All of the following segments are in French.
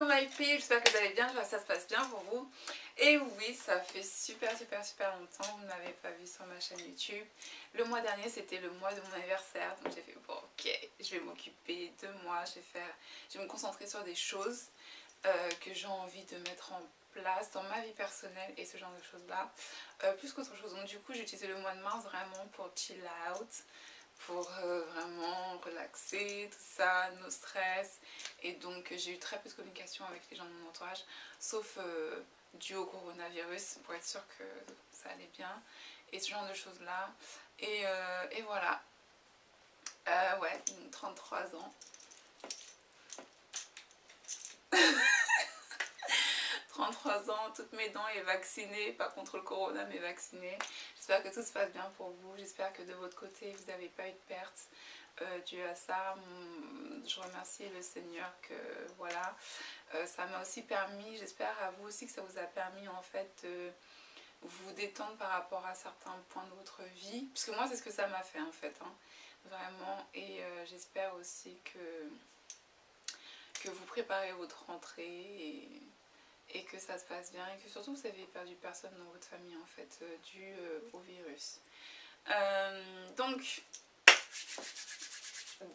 My people, j'espère que vous allez bien, j'espère que ça se passe bien pour vous. Et oui, ça fait super longtemps, vous ne m'avez pas vu sur ma chaîne YouTube. Le mois dernier, c'était le mois de mon anniversaire, donc j'ai fait bon ok, je vais m'occuper de moi, je vais me concentrer sur des choses que j'ai envie de mettre en place dans ma vie personnelle et ce genre de choses là, plus qu'autre chose. Donc du coup, j'ai utilisé le mois de mars vraiment pour chill out, pour vraiment relaxer, tout ça, no stress. Et donc j'ai eu très peu de communication avec les gens de mon entourage, sauf dû au coronavirus, pour être sûr que ça allait bien, et ce genre de choses là. Et voilà, ouais, 33 ans. 33 ans, toutes mes dents est vaccinées, pas contre le corona mais vaccinées. J'espère que tout se passe bien pour vous, j'espère que de votre côté vous n'avez pas eu de perte dû à ça. Je remercie le Seigneur que voilà, ça m'a aussi permis, j'espère à vous aussi que ça vous a permis en fait de vous détendre par rapport à certains points de votre vie, parce que moi c'est ce que ça m'a fait en fait, hein, vraiment. Et j'espère aussi que vous préparez votre rentrée et que ça se passe bien et que surtout vous avez perdu personne dans votre famille en fait dû au virus. Donc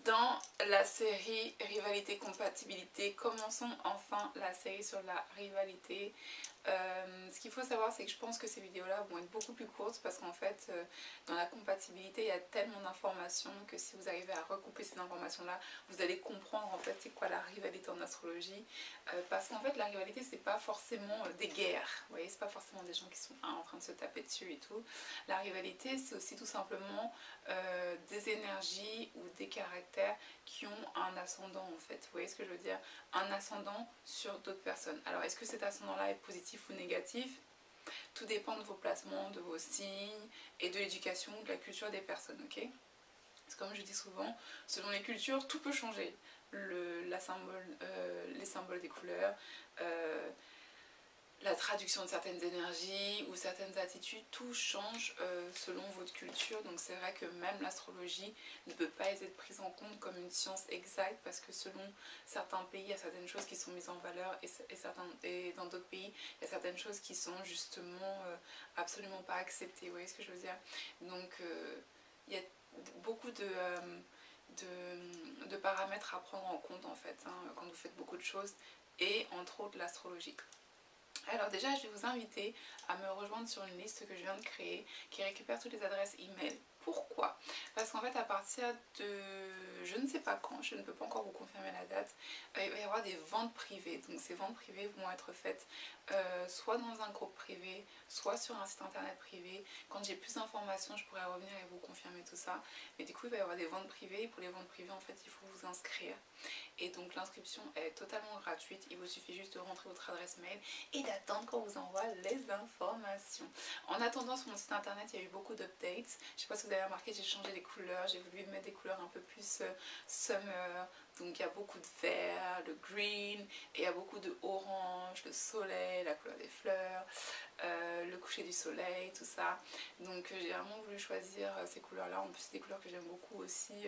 dans la série rivalité compatibilité, commençons enfin la série sur la rivalité. Ce qu'il faut savoir, c'est que je pense que ces vidéos là vont être beaucoup plus courtes parce qu'en fait dans la compatibilité il y a tellement d'informations que si vous arrivez à recouper ces informations là, vous allez comprendre en fait c'est quoi la rivalité en astrologie. Parce qu'en fait la rivalité c'est pas forcément des guerres, vous voyez, c'est pas forcément des gens qui sont en train de se taper dessus et tout. La rivalité c'est aussi tout simplement des énergies ou des caractères qui ont un ascendant en fait, vous voyez ce que je veux dire, un ascendant sur d'autres personnes. Alors est-ce que cet ascendant là est positif ou négatif? Tout dépend de vos placements, de vos signes et de l'éducation, de la culture des personnes, ok? C'est comme je dis souvent, selon les cultures, tout peut changer. Les symboles des couleurs, la traduction de certaines énergies ou certaines attitudes, tout change selon votre culture. Donc c'est vrai que même l'astrologie ne peut pas être prise en compte comme une science exacte parce que selon certains pays, il y a certaines choses qui sont mises en valeur et dans d'autres pays, il y a certaines choses qui sont justement absolument pas acceptées. Vous voyez ce que je veux dire? Donc il y a beaucoup de paramètres à prendre en compte en fait, hein, quand vous faites beaucoup de choses, et entre autres l'astrologie. Alors déjà, je vais vous inviter à me rejoindre sur une liste que je viens de créer qui récupère toutes les adresses email. Pourquoi? Parce qu'en fait, à partir de je ne sais pas quand, je ne peux pas encore vous confirmer la date, il va y avoir des ventes privées. Donc ces ventes privées vont être faites soit dans un groupe privé, soit sur un site internet privé. Quand j'ai plus d'informations, je pourrais revenir et vous confirmer tout ça. Mais du coup, il va y avoir des ventes privées. Et pour les ventes privées, en fait, il faut vous inscrire. Et donc l'inscription est totalement gratuite. Il vous suffit juste de rentrer votre adresse mail et d'attendre qu'on vous envoie les informations. En attendant, sur mon site internet, il y a eu beaucoup d'updates. Je ne sais pas si vous avez remarqué, j'ai changé les couleurs. J'ai voulu mettre des couleurs un peu plus summer. Donc il y a beaucoup de vert, de green, et il y a beaucoup de orange, le soleil, la couleur des fleurs, le coucher du soleil, tout ça. Donc j'ai vraiment voulu choisir ces couleurs-là. En plus, c'est des couleurs que j'aime beaucoup aussi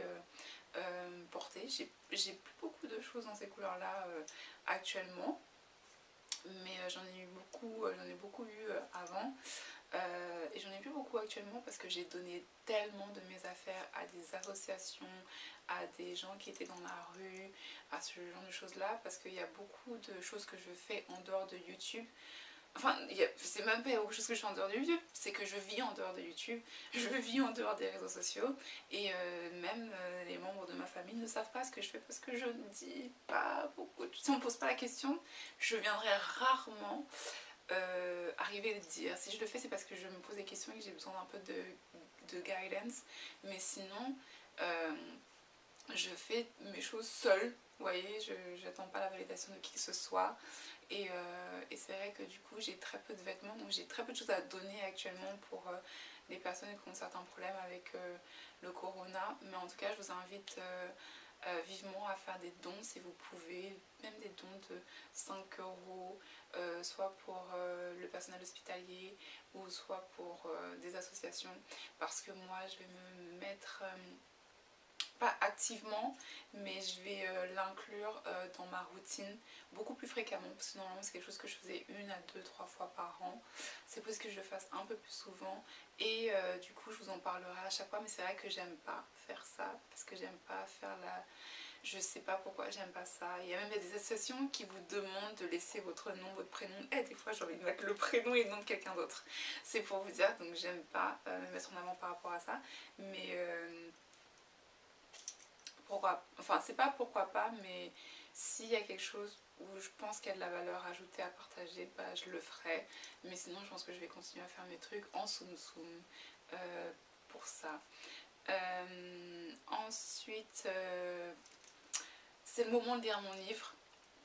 porter. J'ai plus beaucoup de choses dans ces couleurs-là actuellement. Mais j'en ai beaucoup eu avant. Et j'en ai plus beaucoup actuellement parce que j'ai donné tellement de mes affaires à des associations, à des gens qui étaient dans la rue, à ce genre de choses là, parce qu'il y a beaucoup de choses que je fais en dehors de YouTube. Enfin, c'est même pas quelque chose que je fais en dehors de YouTube, c'est que je vis en dehors de YouTube, je vis en dehors des réseaux sociaux, et même les membres de ma famille ne savent pas ce que je fais parce que je ne dis pas beaucoup. Si on ne me pose pas la question, je viendrai rarement arriver à le dire. Si je le fais, c'est parce que je me pose des questions et que j'ai besoin d'un peu de guidance, mais sinon, je fais mes choses seule. Vous voyez, je n'attends pas la validation de qui que ce soit. Et c'est vrai que du coup, j'ai très peu de vêtements, donc j'ai très peu de choses à donner actuellement pour les personnes qui ont certains problèmes avec le corona. Mais en tout cas, je vous invite vivement à faire des dons si vous pouvez, même des dons de 5 euros, soit pour le personnel hospitalier ou soit pour des associations. Parce que moi, je vais me mettre pas activement, mais je vais l'inclure dans ma routine beaucoup plus fréquemment, parce que normalement c'est quelque chose que je faisais 1 à 2, 3 fois par an. C'est possible que je le fasse un peu plus souvent, et du coup je vous en parlerai à chaque fois, mais c'est vrai que j'aime pas faire ça, parce que j'aime pas faire la... Je sais pas pourquoi j'aime pas ça. Il y a même des associations qui vous demandent de laisser votre nom, votre prénom. Et des fois j'ai envie de mettre le prénom et le nom de quelqu'un d'autre. C'est pour vous dire, donc j'aime pas me mettre en avant par rapport à ça. Mais pourquoi, enfin c'est pas pourquoi pas, mais s'il y a quelque chose où je pense qu'il y a de la valeur ajoutée à partager, bah je le ferai. Mais sinon je pense que je vais continuer à faire mes trucs en soum soum pour ça. Ensuite, c'est le moment de lire mon livre,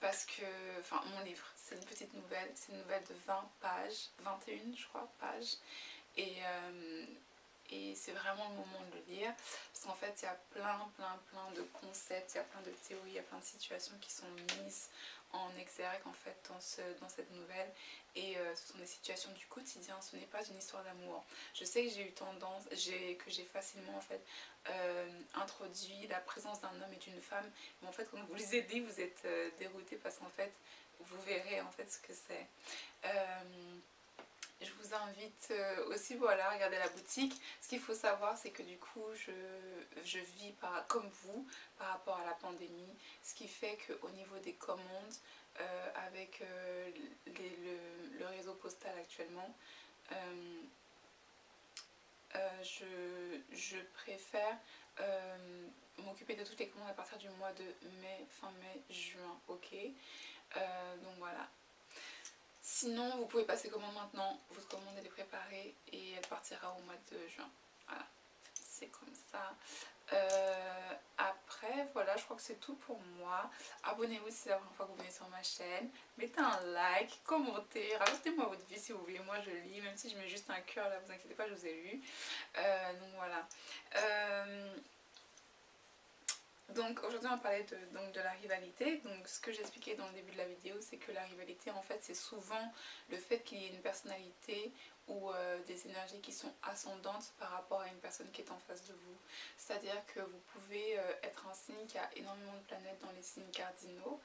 parce que, enfin mon livre, c'est une petite nouvelle, c'est une nouvelle de 20 pages, 21 je crois pages, et c'est vraiment le moment de le lire, parce qu'en fait il y a plein de concepts, il y a plein de théories, il y a plein de situations qui sont mises en exergue en fait dans cette nouvelle, et ce sont des situations du quotidien, ce n'est pas une histoire d'amour. Je sais que j'ai eu tendance, que j'ai facilement en fait introduit la présence d'un homme et d'une femme, mais en fait quand vous lisez le livre vous êtes dérouté, parce qu'en fait vous verrez en fait ce que c'est. Je vous invite aussi, voilà, à regarder la boutique. Ce qu'il faut savoir, c'est que du coup, je vis comme vous par rapport à la pandémie. Ce qui fait qu'au niveau des commandes, avec le réseau postal actuellement, je préfère m'occuper de toutes les commandes à partir du mois de mai, fin mai, juin, ok. Donc voilà. Sinon, vous pouvez passer commande maintenant, votre commande elle est préparée et elle partira au mois de juin. Voilà, c'est comme ça. Après, voilà, je crois que c'est tout pour moi. Abonnez-vous si c'est la première fois que vous venez sur ma chaîne. Mettez un like, commentez, racontez-moi votre vie si vous voulez. Moi, je lis, même si je mets juste un cœur là, vous inquiétez pas, je vous ai lu. Donc voilà. Donc aujourd'hui on va parler de la rivalité. Donc ce que j'expliquais dans le début de la vidéo, c'est que la rivalité en fait c'est souvent le fait qu'il y ait une personnalité ou des énergies qui sont ascendantes par rapport à une personne qui est en face de vous. C'est-à-dire que vous pouvez être un signe qui a énormément de planètes dans les signes cardinaux.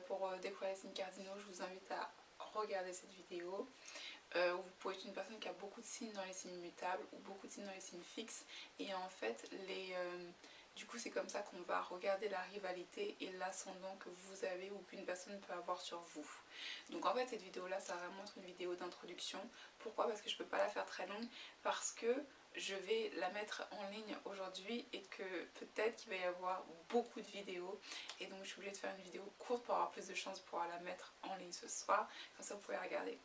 Pour découvrir les signes cardinaux, je vous invite à regarder cette vidéo. Vous pouvez être une personne qui a beaucoup de signes dans les signes mutables ou beaucoup de signes dans les signes fixes, et en fait du coup c'est comme ça qu'on va regarder la rivalité et l'ascendant que vous avez ou qu'une personne peut avoir sur vous. Donc en fait cette vidéo là ça va vraiment être une vidéo d'introduction. Pourquoi? Parce que je peux pas la faire très longue, parce que je vais la mettre en ligne aujourd'hui et que peut-être qu'il va y avoir beaucoup de vidéos, et donc je suis obligée de faire une vidéo courte pour avoir plus de chances pour la mettre en ligne ce soir, comme ça vous pouvez regarder.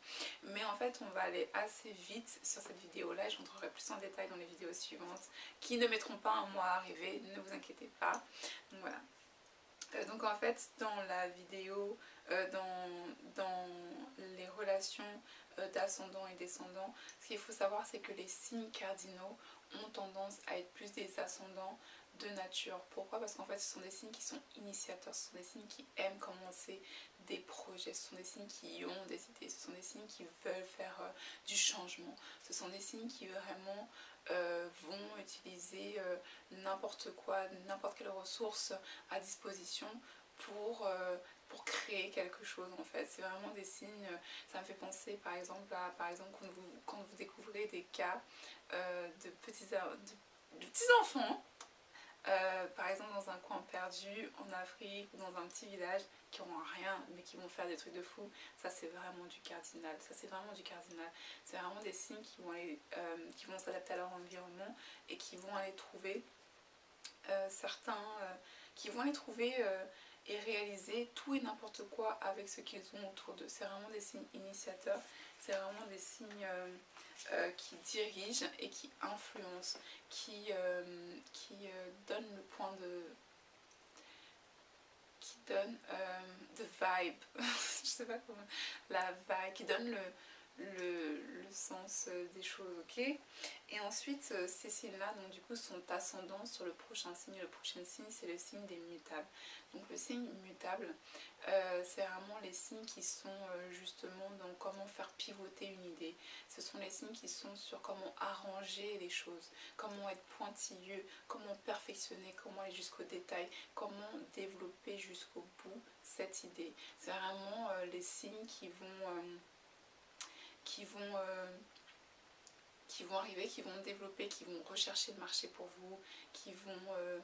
Mais en fait on va aller assez vite sur cette vidéo là, et je rentrerai plus en détail dans les vidéos suivantes qui ne mettront pas un mois à arriver, ne vous inquiétez pas. Donc voilà. Donc en fait dans la vidéo, dans les relations d'ascendant et descendant, ce qu'il faut savoir c'est que les signes cardinaux ont tendance à être plus des ascendants de nature. Pourquoi? Parce qu'en fait ce sont des signes qui sont initiateurs, ce sont des signes qui aiment commencer des projets, ce sont des signes qui ont des idées, ce sont des signes qui veulent faire du changement, ce sont des signes qui vraiment vont utiliser n'importe quoi, n'importe quelle ressource à disposition pour créer quelque chose en fait. C'est vraiment des signes, ça me fait penser par exemple à quand vous découvrez des cas de petits enfants, par exemple dans un coin perdu en Afrique ou dans un petit village, qui n'ont rien mais qui vont faire des trucs de fou. Ça c'est vraiment du cardinal, ça c'est vraiment du cardinal. C'est vraiment des signes qui vont s'adapter à leur environnement et qui vont aller trouver qui vont aller trouver et réaliser tout et n'importe quoi avec ce qu'ils ont autour d'eux. C'est vraiment des signes initiateurs, c'est vraiment des signes qui dirigent et qui influencent, qui donnent le point de... qui donne the vibe, je sais pas comment, la vibe, qui donne le sens des choses, ok. Et ensuite, ces signes-là, donc du coup, sont ascendants sur le prochain signe. Le prochain signe, c'est le signe des mutables. Donc le signe mutable, c'est vraiment les signes qui sont justement dans comment faire pivoter une idée. Ce sont les signes qui sont sur comment arranger les choses, comment être pointilleux, comment perfectionner, comment aller jusqu'au détail, comment développer jusqu'au bout cette idée. C'est vraiment les signes qui vont arriver, qui vont développer, qui vont rechercher le marché pour vous, qui vont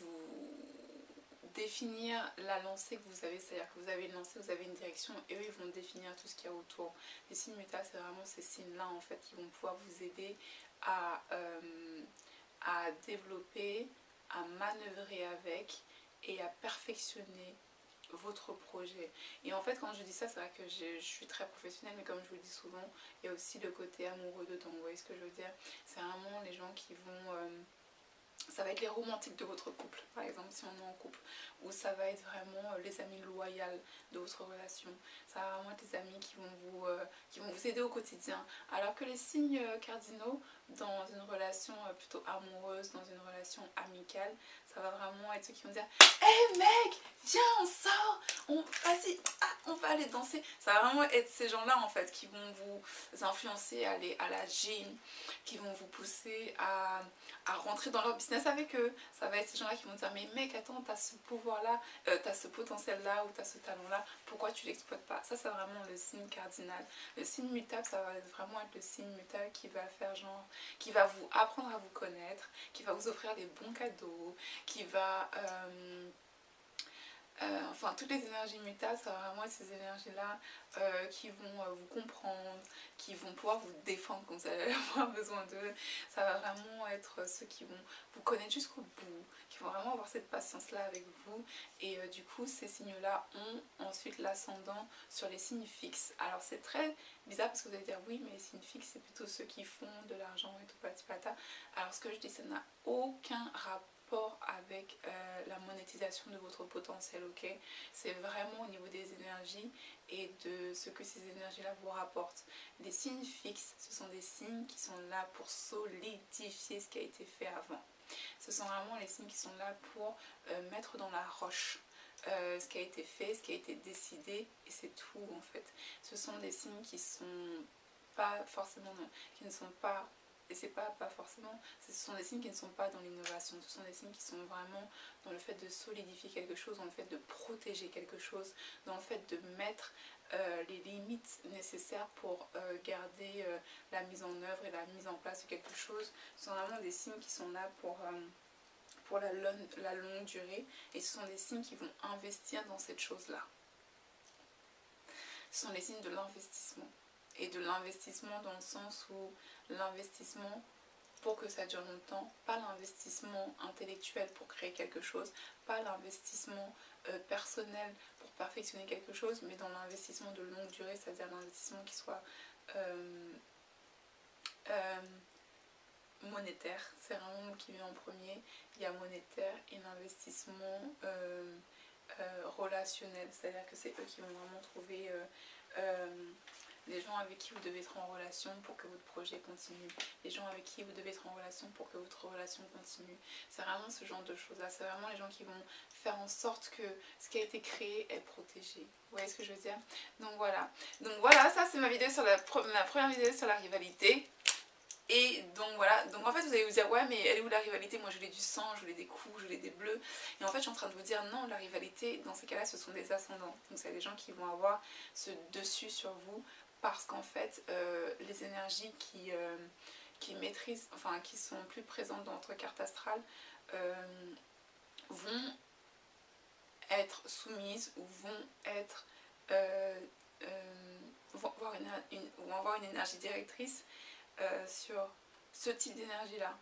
vous définir la lancée que vous avez, c'est-à-dire que vous avez une lancée, vous avez une direction, et eux ils vont définir tout ce qu'il y a autour. Les signes mutables, c'est vraiment ces signes-là en fait qui vont pouvoir vous aider à développer, à manœuvrer avec et à perfectionner votre projet. Et en fait, quand je dis ça, c'est vrai que je suis très professionnelle, mais comme je vous le dis souvent, il y a aussi le côté amoureux dedans. Vous voyez ce que je veux dire? C'est vraiment les gens qui vont ça va être les romantiques de votre couple, par exemple, si on est en couple. Ou ça va être vraiment les amis loyaux de votre relation. Ça va vraiment être les amis qui vont vous aider au quotidien. Alors que les signes cardinaux, dans une relation plutôt amoureuse, dans une relation amicale, ça va vraiment être ceux qui vont dire « Hey mec, viens, on sort, vas-y, on va aller danser ». Ça va vraiment être ces gens-là, en fait, qui vont vous influencer à aller à la gym, qui vont vous pousser à rentrer dans leur business avec eux. Ça va être ces gens-là qui vont dire mais mec attends, t'as ce pouvoir-là, t'as ce potentiel-là ou t'as ce talent-là, pourquoi tu l'exploites pas? Ça c'est vraiment le signe cardinal. Le signe mutable, ça va vraiment être le signe mutable qui va faire genre, qui va vous apprendre à vous connaître, qui va vous offrir des bons cadeaux, qui va... enfin, toutes les énergies mutables, ça va vraiment être ces énergies-là qui vont vous comprendre, qui vont pouvoir vous défendre quand vous allez avoir besoin d'eux. Ça va vraiment être ceux qui vont vous connaître jusqu'au bout, qui vont vraiment avoir cette patience-là avec vous. Et du coup, ces signes-là ont ensuite l'ascendant sur les signes fixes. Alors, c'est très bizarre parce que vous allez dire oui, mais les signes fixes, c'est plutôt ceux qui font de l'argent et tout patata. Alors, ce que je dis, ça n'a aucun rapport avec la monétisation de votre potentiel, ok? C'est vraiment au niveau des énergies et de ce que ces énergies-là vous rapportent. Les signes fixes, ce sont des signes qui sont là pour solidifier ce qui a été fait avant. Ce sont vraiment les signes qui sont là pour mettre dans la roche ce qui a été fait, ce qui a été décidé, et c'est tout en fait. Ce sont des signes qui sont pas forcément, qui ne sont pas... Et c'est pas forcément, ce sont des signes qui ne sont pas dans l'innovation, ce sont des signes qui sont vraiment dans le fait de solidifier quelque chose, dans le fait de protéger quelque chose, dans le fait de mettre les limites nécessaires pour garder la mise en œuvre et la mise en place de quelque chose. Ce sont vraiment des signes qui sont là pour la longue durée, et ce sont des signes qui vont investir dans cette chose-là. Ce sont les signes de l'investissement. Et de l'investissement dans le sens où l'investissement pour que ça dure longtemps, pas l'investissement intellectuel pour créer quelque chose, pas l'investissement personnel pour perfectionner quelque chose, mais dans l'investissement de longue durée, c'est-à-dire l'investissement qui soit monétaire. C'est vraiment le mot qui vient en premier. Il y a monétaire et l'investissement relationnel, c'est-à-dire que c'est eux qui vont vraiment trouver les gens avec qui vous devez être en relation pour que votre projet continue, les gens avec qui vous devez être en relation pour que votre relation continue. C'est vraiment ce genre de choses là, c'est vraiment les gens qui vont faire en sorte que ce qui a été créé est protégé. Vous voyez ce que je veux dire? Donc voilà, ça c'est ma vidéo sur ma première vidéo sur la rivalité. Et donc voilà, donc en fait vous allez vous dire ouais mais elle est où la rivalité? Moi je voulais du sang, je voulais des coups, je voulais des bleus. Et en fait je suis en train de vous dire non, la rivalité dans ces cas-là ce sont des ascendants. Donc c'est des gens qui vont avoir ce dessus sur vous parce qu'en fait les énergies qui maîtrisent, enfin qui sont plus présentes dans votre carte astrale vont être soumises ou vont être vont avoir une énergie directrice sur ce type d'énergie là,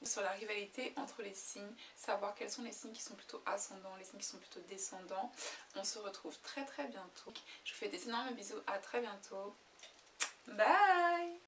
sur la rivalité entre les signes, savoir quels sont les signes qui sont plutôt ascendants, les signes qui sont plutôt descendants. On se retrouve très bientôt. Je vous fais des énormes bisous, à très bientôt. Bye.